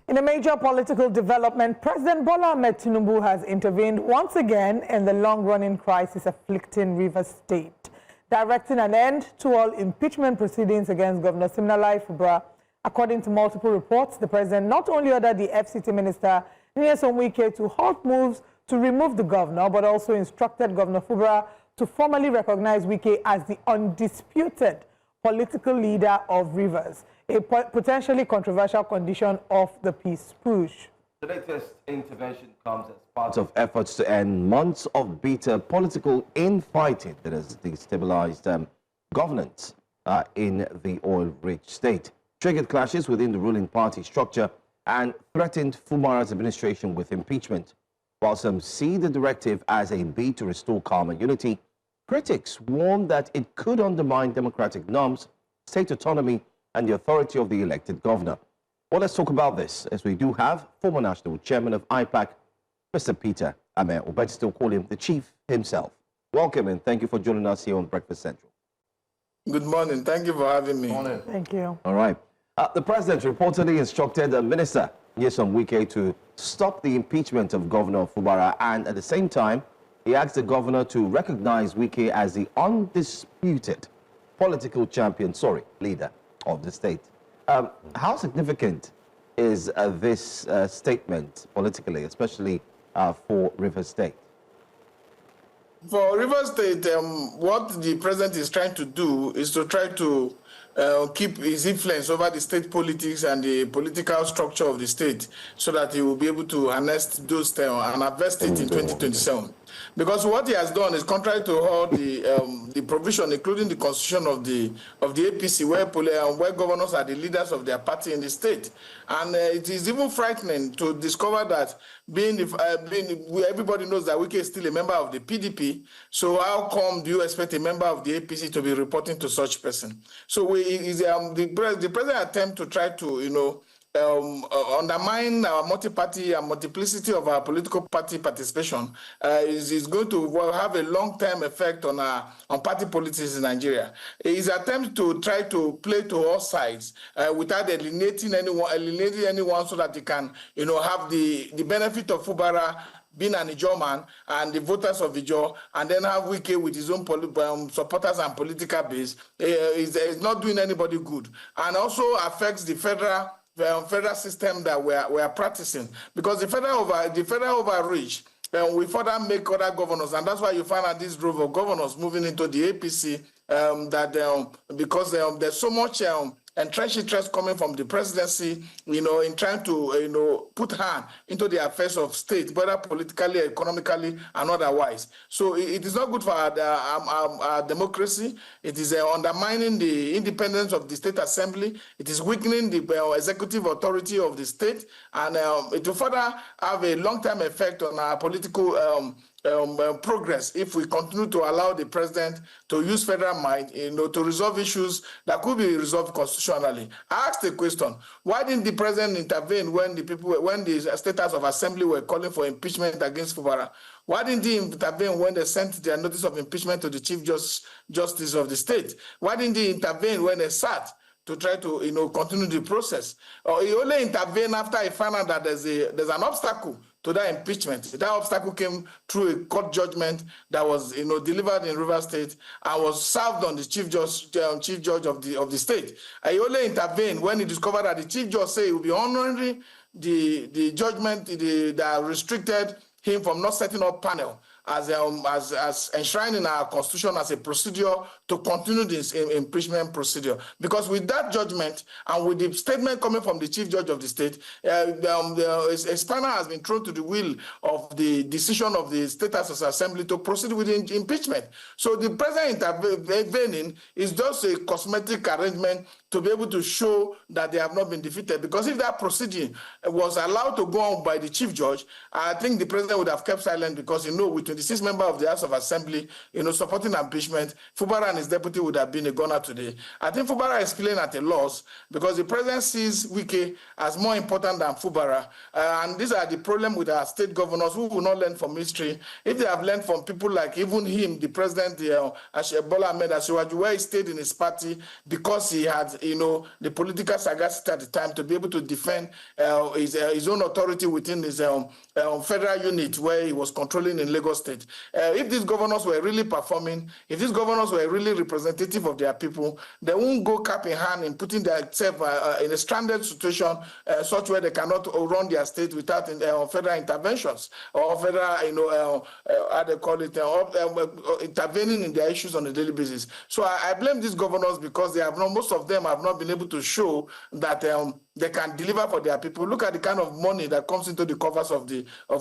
In a major political development, President Bola Tinubu has intervened once again in the long-running crisis afflicting Rivers State, directing an end to all impeachment proceedings against Governor Siminalayi Fubara. According to multiple reports, the president not only ordered the FCT minister Nyesom Wike to halt moves to remove the governor, but also instructed Governor Fubara to formally recognize Wike as the undisputed political leader of Rivers, a potentially controversial condition of the peace push. The latest intervention comes as part of efforts to end months of bitter political infighting that has destabilized governance in the oil-rich state, triggered clashes within the ruling party structure, and threatened Fubara's administration with impeachment. While some see the directive as a bid to restore calm and unity, critics warn that it could undermine democratic norms, state autonomy, and the authority of the elected governor. Well, let's talk about this, as we do have former national chairman of IPAC, Mr. Peter Ameh, or better still call him the chief himself. Welcome, and thank you for joining us here on Breakfast Central. Good morning. Thank you for having me. Morning. Thank you. All right. The president reportedly instructed the minister, Nyesom Wike, to stop the impeachment of Governor Fubara, and at the same time, he asked the governor to recognize Wike as the undisputed political leader of the state. How significant is this statement politically, especially for Rivers State? For Rivers State, what the president is trying to do is to try to keep his influence over the state politics and the political structure of the state, so that he will be able to harness those and harvest it in 2027. Because what he has done is contrary to all the provision, including the constitution of the APC, where governors are the leaders of their party in the state. And it is even frightening to discover that everybody knows that Wike is still a member of the PDP. So how come do you expect a member of the APC to be reporting to such person? So the president attempt to try to, undermine our multi-party and multiplicity of our political party participation is going to have a long-term effect on party politics in Nigeria. His attempt to try to play to all sides without alienating anyone so that he can, have the benefit of Fubara being an Ijaw man and the voters of Ijaw, and then have Wike with his own supporters and political base is not doing anybody good, and also affects the federal system that we are practicing, because the federal overreach we further make other governors, and that's why you find out this drove of governors moving into the APC, because there's so much entrenched interest coming from the presidency, in trying to, put hand into the affairs of state, whether politically, economically, and otherwise. So it is not good for our democracy. It is undermining the independence of the state assembly. It is weakening the executive authority of the state, and it will further have a long-term effect on our political progress if we continue to allow the president to use federal might, to resolve issues that could be resolved constitutionally. I asked the question: why didn't the president intervene when the State House of Assembly were calling for impeachment against Fubara? Why didn't he intervene when they sent their notice of impeachment to the Chief Justice of the state? Why didn't he intervene when they sat to try to continue the process? He only intervened after he found out that there's an obstacle to that impeachment. That obstacle came through a court judgment that was delivered in Rivers State and was served on the chief judge of the state. He only intervened when he discovered that the chief judge said he would be honoring the judgment that restricted him from not setting up panel as enshrined in our constitution as a procedure to continue this impeachment procedure. Because with that judgment and with the statement coming from the chief judge of the state, a spanner has been thrown to the wheel of the decision of the State House of Assembly to proceed with impeachment. So the president intervening is just a cosmetic arrangement to be able to show that they have not been defeated. Because if that proceeding was allowed to go on by the chief judge, I think the president would have kept silent, because with 26 members of the House of Assembly, supporting impeachment, Fubara and and his deputy would have been a gunner today. I think Fubara is playing at a loss because the president sees Wike as more important than Fubara. And these are the problem with our state governors who will not learn from history. If they have learned from people like even him, the president, Bola Tinubu, where he stayed in his party because he had, the political sagacity at the time to be able to defend his own authority within his federal unit where he was controlling in Lagos State. If these governors were really performing, if these governors were really representative of their people, they won't go cap in hand in putting themselves in a stranded situation such where they cannot run their state without federal interventions or federal, how they call it, intervening in their issues on a daily basis. So I blame these governors because they have not, most of them have not been able to show that they can deliver for their people. Look at the kind of money that comes into the coffers of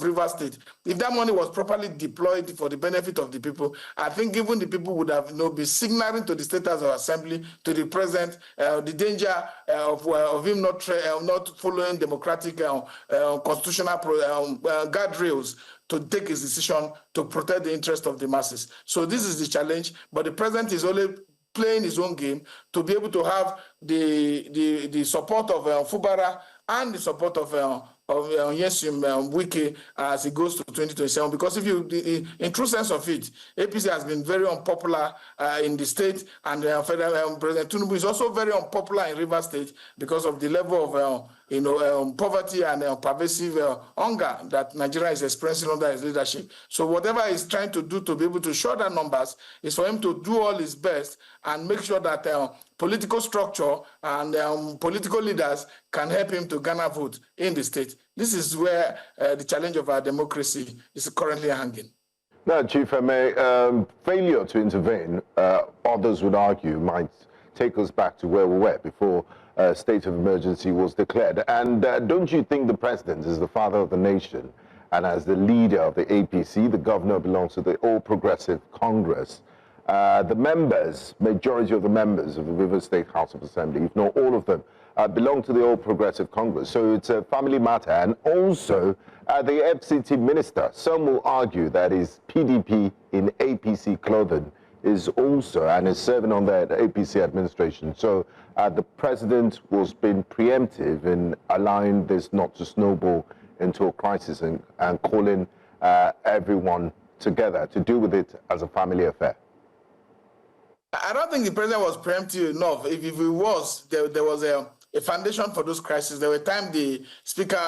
Rivers State. If that money was properly deployed for the benefit of the people, I think even the people would have been signaling to the State House of Assembly, to the President, the danger of him not following democratic constitutional guardrails to take his decision to protect the interest of the masses. So this is the challenge, but the President is only playing his own game to be able to have the support of Fubara and the support of Nyesom Wike as he goes to 2027. Because if you, in true sense of it, APC has been very unpopular in the state, and Federal President Tinubu is also very unpopular in Rivers State because of the level of poverty and pervasive hunger that Nigeria is experiencing under his leadership. So whatever he's trying to do to be able to show the numbers is for him to do all his best and make sure that political structure and political leaders can help him to garner vote in the state. This is where the challenge of our democracy is currently hanging. Now, Chief Ameh, failure to intervene, others would argue, might take us back to where we were before state of emergency was declared. And don't you think the president is the father of the nation, and as the leader of the APC, the governor belongs to the All Progressive Congress? The members, majority of the members of the Rivers State House of Assembly, if not all of them, belong to the All Progressive Congress. So it's a family matter. And also the FCT minister, some will argue that his PDP in APC clothing is also and is serving on the APC administration. So the president was being preemptive in allowing this not to snowball into a crisis and calling everyone together to deal with it as a family affair. I don't think the president was preemptive enough. If it was, there was a foundation for those crises. There were times the speaker,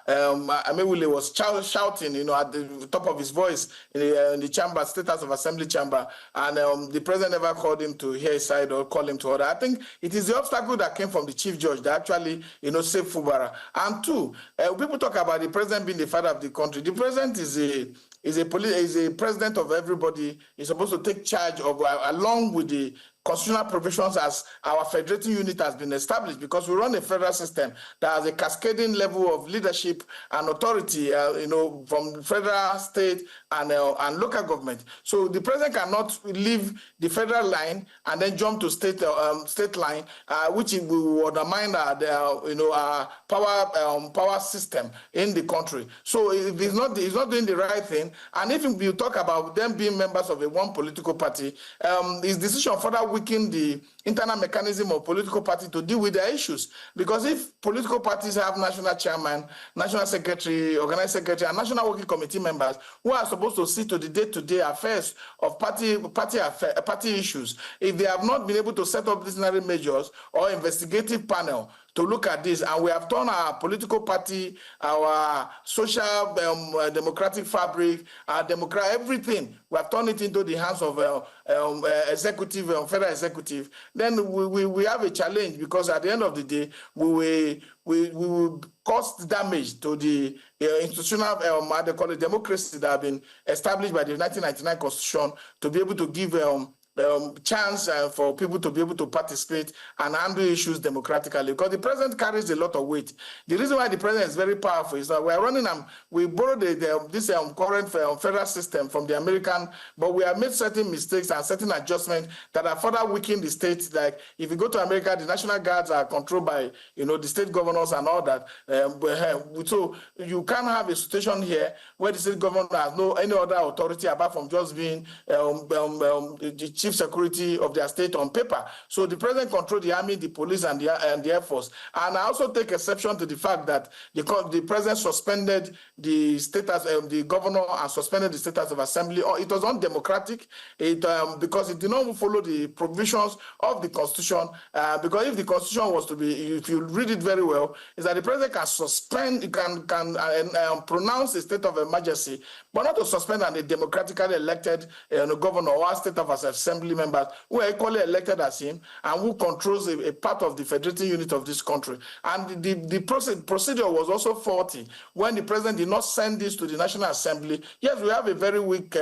Ameh, was shouting, at the top of his voice in the chamber, State House of Assembly chamber, and the president never called him to hear his side or call him to order. I think it is the obstacle that came from the chief judge that actually, saved Fubara. And two, people talk about the president being the father of the country. The president is a president of everybody. He's supposed to take charge of, along with the constitutional provisions as our federating unit has been established, because we run a federal system that has a cascading level of leadership and authority, from federal, state, and local government. So the president cannot leave the federal line and then jump to state line, which will undermine our power system in the country. So if he's not doing the right thing, and if you talk about them being members of one political party, his decision further weaken the internal mechanism of political party to deal with their issues. Because if political parties have national chairman, national secretary, organizing secretary, and national working committee members who are supposed to see to the day-to-day affairs of party issues, if they have not been able to set up disciplinary measures or investigative panel to look at this, and we have turned our political party, our social democratic fabric, our everything, we have turned it into the hands of executive, federal executive, then we have a challenge, because at the end of the day, we will cause damage to the institutional, they call it democracy that have been established by the 1999 Constitution to be able to give chance for people to be able to participate and handle issues democratically, because the president carries a lot of weight. The reason why the president is very powerful is that we are running, we borrowed this current federal system from the American, but we have made certain mistakes and certain adjustments that are further weakening the states. Like if you go to America, the National Guards are controlled by the state governors and all that. So you can't have a situation here where the state governor has no any other authority apart from just being the chief chief security of their state on paper. So the president controls the army, the police, and the Air Force. And I also take exception to the fact that the president suspended the status of the governor and suspended the status of assembly. It was undemocratic because it did not follow the provisions of the Constitution. Because if the Constitution was to be, if you read it very well, is that the president can suspend, can pronounce a state of emergency, but not to suspend a democratically elected governor or a state of assembly members who are equally elected as him and who controls a part of the federating unit of this country. And the procedure was also faulty when the president did not send this to the National Assembly. Yes, we have a very weak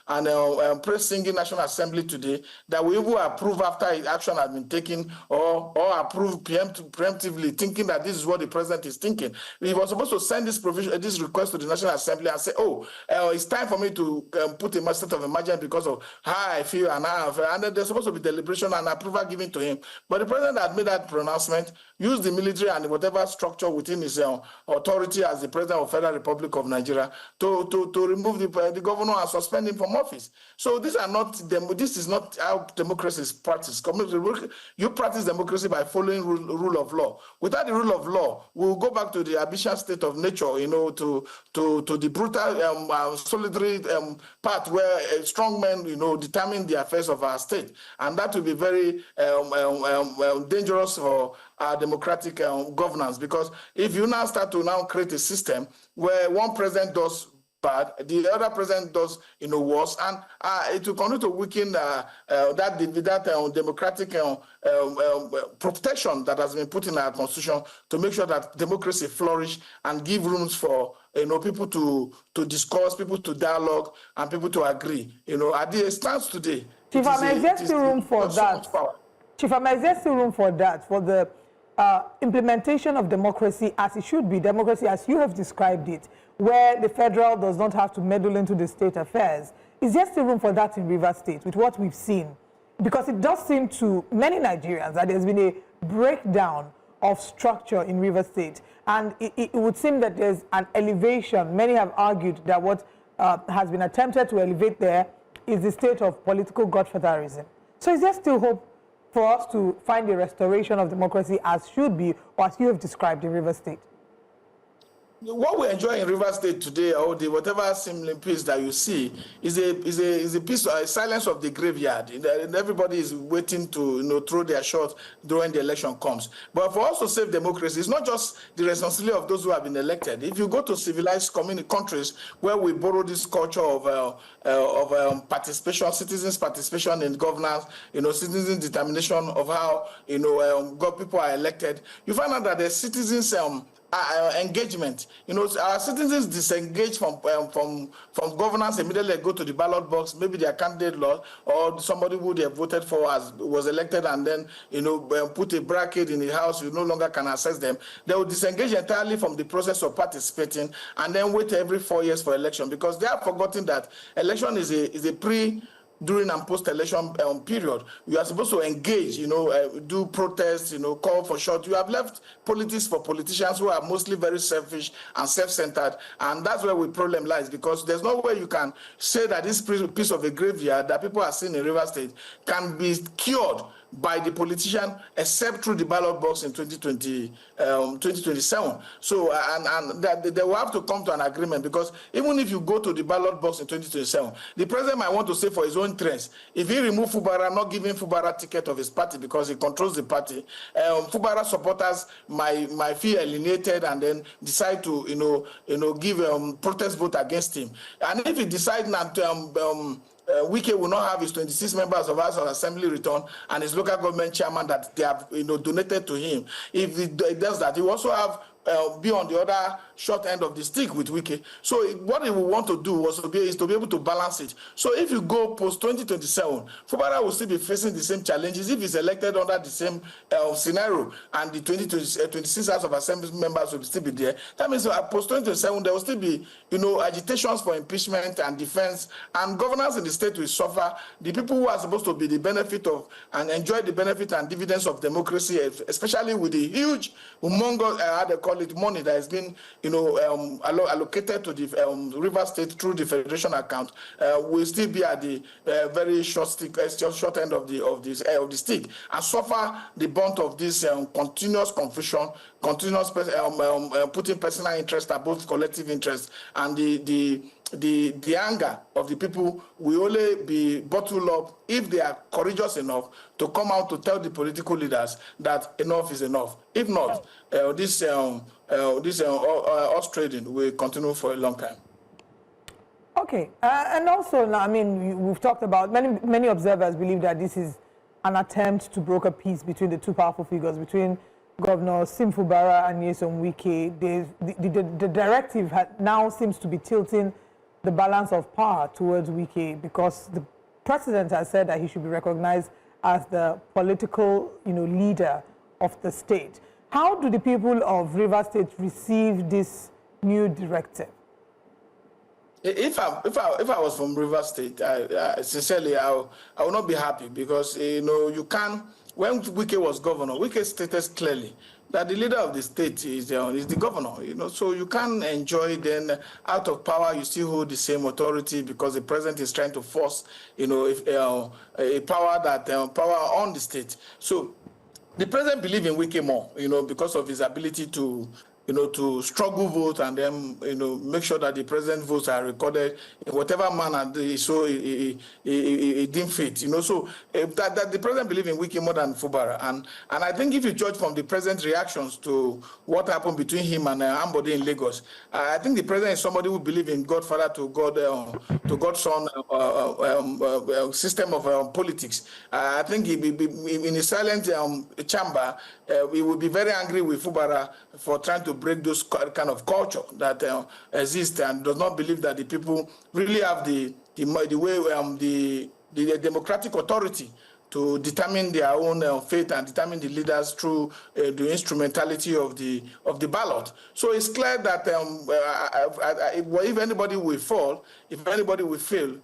and praise-singing National Assembly today that we will approve after action has been taken or approve preemptively, thinking that this is what the president is thinking. He was supposed to send this request to the National Assembly and say, oh, it's time for me to put a state of emergency because of how I feel and how I feel. And then there's supposed to be deliberation and approval given to him. But the president had made that pronouncement, used the military and whatever structure within his authority as the president of the Federal Republic of Nigeria to remove the governor and suspend him from office. So this is not how democracy is practiced. You practice democracy by following rule of law. Without the rule of law, we'll go back to the abyssal state of nature, to the brutal, solitary path where strong men, determine the affairs of our state. And that will be very dangerous for our democratic governance, because if you now start to create a system where one president does bad, the other president does worse, and it will continue to weaken that democratic protection that has been put in our constitution to make sure that democracy flourish and give rooms for people to discuss, people to dialogue, and people to agree. At the stance today, Chief Ameh, is there still room for that? Chief Ameh, is there still room for that, for the implementation of democracy as it should be, democracy as you have described it, where the federal does not have to meddle into the state affairs? Is there still room for that in Rivers State with what we've seen? Because it does seem to many Nigerians that there's been a breakdown of structure in Rivers State, and it would seem that there's an elevation. Many have argued that what has been attempted to elevate there is the state of political godfatherism. So is there still hope for us to find a restoration of democracy as should be, or as you have described in Rivers State? What we enjoy in Rivers State today, or whatever similar piece that you see, is a piece of a silence of the graveyard. And everybody is waiting to throw their shot during the election comes. But for us to save democracy, it's not just the responsibility of those who have been elected. If you go to civilized countries where we borrow this culture of participation, citizens' participation in governance, citizens' determination of how people are elected, you find out that the citizens' engagement. Our citizens disengage from governance immediately. Go to the ballot box. Maybe their candidate lost, or somebody who they voted for was elected, and then put a bracket in the house. You no longer can access them. They will disengage entirely from the process of participating, and then wait every 4 years for election, because they have forgotten that election is a during and post-election period. You are supposed to engage, do protests, call for short. You have left politics for politicians who are mostly very selfish and self-centered, and that's where the problem lies, because there's no way you can say that this piece of a graveyard that people are seeing in Rivers State can be cured by the politician except through the ballot box in 2027. So, and that they will have to come to an agreement, because even if you go to the ballot box in 2027, the president might want to say for his own interest, if he remove Fubara, not giving Fubara ticket of his party because he controls the party, Fubara supporters might feel alienated and then decide to, give protest vote against him. And if he decides not to, Wike will not have his 26 members of House of Assembly return and his local government chairman that they have donated to him. If he does that, he will also have be on the other short end of the stick with Wike. So what he will want to do is to be able to balance it. So if you go post-2027, Fubara will still be facing the same challenges if he's elected under the same scenario, and the 26 House of Assembly members will still be there. That means post-2027, there will still be agitations for impeachment and defense, and governance in the state will suffer. The people who are supposed to be the benefit of and enjoy the benefit and dividends of democracy, especially with the huge, humongous, call it, money that has been, allocated to the River State through the Federation account will still be at the very short end of the stick, and suffer the brunt of this continuous confusion, continuous putting personal interest above collective interest, and the anger of the people will only be bottled up if they are courageous enough to come out to tell the political leaders that enough is enough. If not, this horse trading will continue for a long time. Okay, and also, I mean, we've talked about, many observers believe that this is an attempt to broker peace between the two powerful figures, between Governor Siminalayi Fubara and Nyesom Wike. The directive now seems to be tilting the balance of power towards Wike, because the president has said that he should be recognized as the political, leader of the state. How do the people of Rivers State receive this new directive? If I was from Rivers State, sincerely, I would not be happy, because you can. When Wike was governor, Wike stated clearly that the leader of the state is the governor. So you can't enjoy, then out of power you still hold the same authority, because the president is trying to force a power on the state. So the president believes in Wike more, because of his ability to to struggle vote, and then make sure that the president votes are recorded in whatever manner he deemed fit. So that the president believes in Wike more than Fubara, and I think if you judge from the president's reactions to what happened between him and Ambode in Lagos, I think the president is somebody who believes in Godfather to God's son system of politics. I think he in a silent chamber, we would be very angry with Fubara for trying to break those kind of culture that exists, and does not believe that the people really have the democratic authority to determine their own fate and determine the leaders through the instrumentality of the ballot. So it's clear that if anybody will fall, if anybody will fail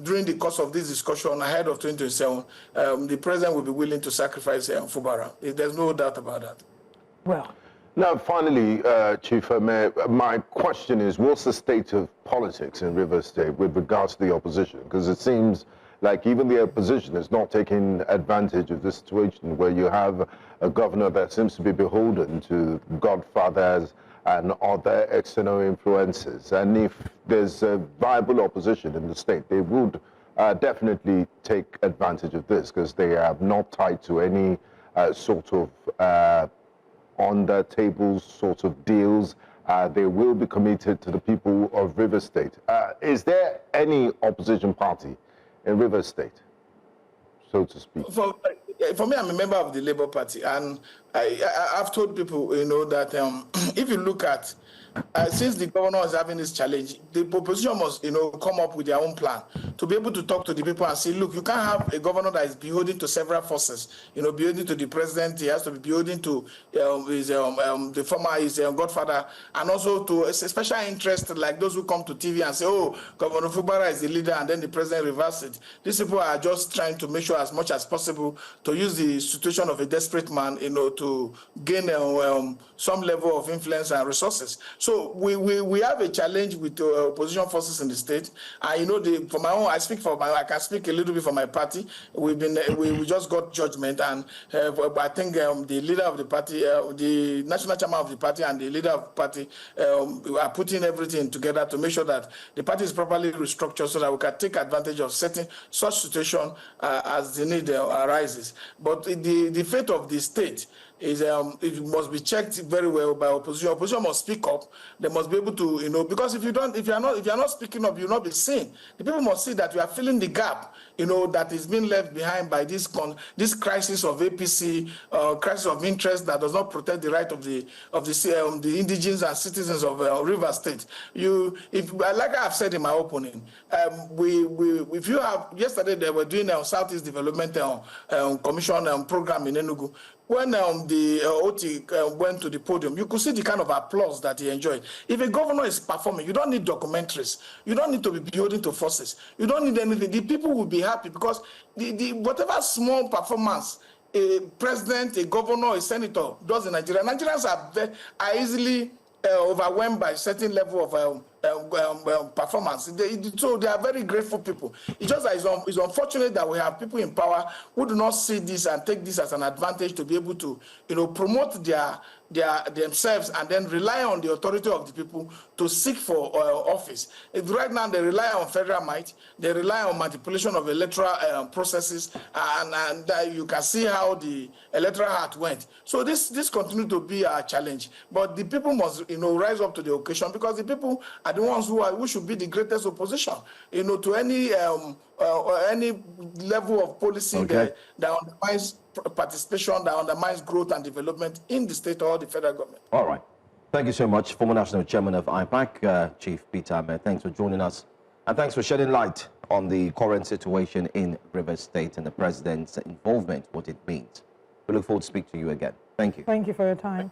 during the course of this discussion ahead of 2027, the president will be willing to sacrifice Fubara. There's no doubt about that. Well. Now, finally, Chief Ameh, my question is, what's the state of politics in Rivers State with regards to the opposition? Because it seems like even the opposition is not taking advantage of this situation where you have a governor that seems to be beholden to Godfathers and other external influences. And if there's a viable opposition in the state, they would definitely take advantage of this, because they are not tied to any sort of on the table sort of deals. They will be committed to the people of Rivers State. Is there any opposition party in Rivers State, so to speak? For me, I'm a member of the Labour Party, and I've told people, that if you look at, since the governor is having this challenge, the opposition must, come up with their own plan to be able to talk to the people and say, look, you can't have a governor that is beholden to several forces, beholden to the president. He has to be beholden to the former Godfather, and also to a special interest like those who come to TV and say, oh, Governor Fubara is the leader, and then the president reverses it. These people are just trying to make sure as much as possible to use the situation of a desperate man, to gain some level of influence and resources. So we have a challenge with opposition forces in the state. For my own, I can speak a little bit for my party. We just got judgment, and I think the leader of the party, the national chairman of the party, and the leader of the party are putting everything together to make sure that the party is properly restructured so that we can take advantage of certain such situation as the need arises. But the fate of the state is it must be checked very well by opposition. Opposition must speak up. They must be able to, because if you are not speaking up, you'll not be seen. The people must see that we are filling the gap, that is being left behind by this crisis of APC, crisis of interest that does not protect the right of the indigenous and citizens of Rivers State. Like I've said in my opening, if you have, yesterday they were doing a Southeast Development Commission program in Enugu. When the OT went to the podium, you could see the kind of applause that he enjoyed. If a governor is performing, you don't need documentaries. You don't need to be beholden to forces. You don't need anything. The people will be happy, because whatever small performance a president, a governor, a senator does in Nigeria. Nigerians are easily overwhelmed by a certain level of performance. So they are very grateful people. It's just that it's unfortunate that we have people in power who do not see this and take this as an advantage to be able to, promote themselves and then rely on the authority of the people to seek for office. Right now they rely on federal might, they rely on manipulation of electoral processes, and you can see how the electoral act went. So this continues to be a challenge, but the people must rise up to the occasion, because the people are the ones who should be the greatest opposition to any level of policy that undermines participation, that undermines growth and development in the state or the federal government. All right. Thank you so much, former National Chairman of IPAC, Chief Peter Ameh. Thanks for joining us. And thanks for shedding light on the current situation in Rivers State and the President's involvement, what it means. We look forward to speaking to you again. Thank you. Thank you for your time.